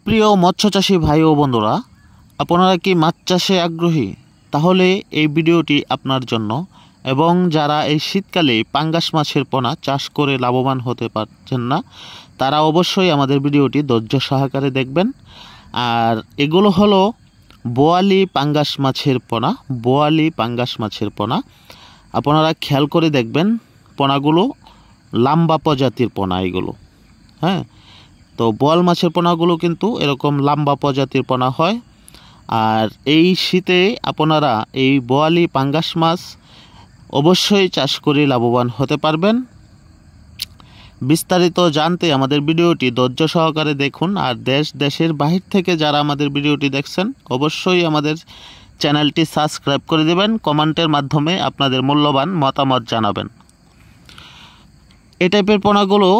প্রিয় মৎস্য চাষী ভাই ও বন্ধুরা, আপনারা কি মাছ চাষে আগ্রহী? তাহলে এই ভিডিওটি আপনার জন্য। এবং যারা এই শীতকালে পাঙ্গাস মাছের পোনা চাষ করে লাভবান হতে পারছেন না, তারা অবশ্যই আমাদের ভিডিওটি ধৈর্য সহকারে দেখবেন। আর এগুলো হলো বোয়ালি পাঙ্গাস মাছের পোনা। বোয়ালি পাঙ্গাস মাছের পোনা আপনারা খেয়াল করে দেখবেন, পোনাগুলো লম্বা প্রজাতির পোনা এগুলো। হ্যাঁ, তো বোয়াল মাছের পোনাগুলো কিন্তু এরকম লম্বা প্রজাতির পোনা হয়। আর এই শীতে আপনারা এই বোয়ালি পাঙ্গাস মাছ অবশ্যই চাষ করে লাভবান হতে পারবেন। বিস্তারিত জানতে আমাদের ভিডিওটি ধৈর্য সহকারে দেখুন। আর দেশের বাহির থেকে যারা আমাদের ভিডিওটি দেখছেন, অবশ্যই আমাদের চ্যানেলটি সাবস্ক্রাইব করে দেবেন। কমেন্টের মাধ্যমে আপনাদের মূল্যবান মতামত জানাবেন। এই টাইপের পোনাগুলো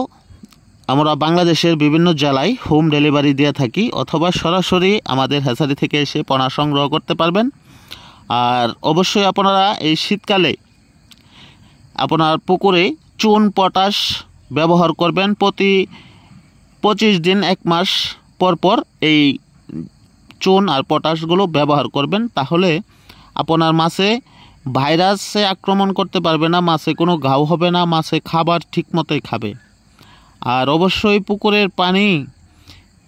আমরা বাংলাদেশের বিভিন্ন জেলায় হোম ডেলিভারি দিয়ে থাকি, অথবা সরাসরি আমাদের হ্যাচারি থেকে এসে পোনা সংগ্রহ করতে পারবেন। আর অবশ্যই আপনারা এই শীতকালে আপনার পুকুরে চুন পটাশ ব্যবহার করবেন। প্রতি 25 দিন 1 মাস পর পর এই চুন আর পটাশগুলো ব্যবহার করবেন। তাহলে আপনার মাছে ভাইরাসে আক্রমণ করতে পারবে না, মাছে কোনো ঘাও হবে না, মাছে খাবার ঠিক মতোই খাবে। আর অবশ্যই পুকুরের পানি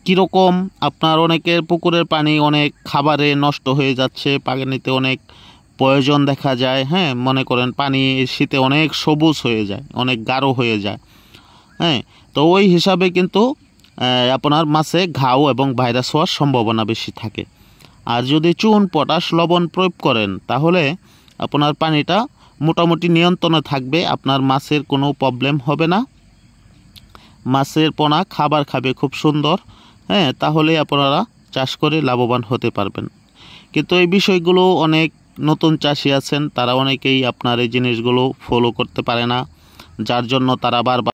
কীরকম, আপনার অনেকের পুকুরের পানি অনেক খাবারে নষ্ট হয়ে যাচ্ছে, পানিতে অনেক প্রয়োজন দেখা যায়। হ্যাঁ, মনে করেন পানি শীতে অনেক সবুজ হয়ে যায়, অনেক গাঢ় হয়ে যায়। হ্যাঁ, তো ওই হিসাবে কিন্তু আপনার মাছে ঘাও এবং ভাইরাস হওয়ার সম্ভাবনা বেশি থাকে। আর যদি চুন পটাশ লবণ প্রয়োগ করেন, তাহলে আপনার পানিটা মোটামুটি নিয়ন্ত্রণে থাকবে, আপনার মাছের কোনো প্রবলেম হবে না, মাছের পোনা খাবার খাবে খুব সুন্দর। হ্যাঁ, তাহলে আপনারা চাষ করে লাভবান হতে পারবেন। কিন্তু এই বিষয়গুলো অনেক নতুন চাষি আছেন, তারা অনেকেই আপনার এই জিনিসগুলো ফলো করতে পারে না, যার জন্য তারা বারবার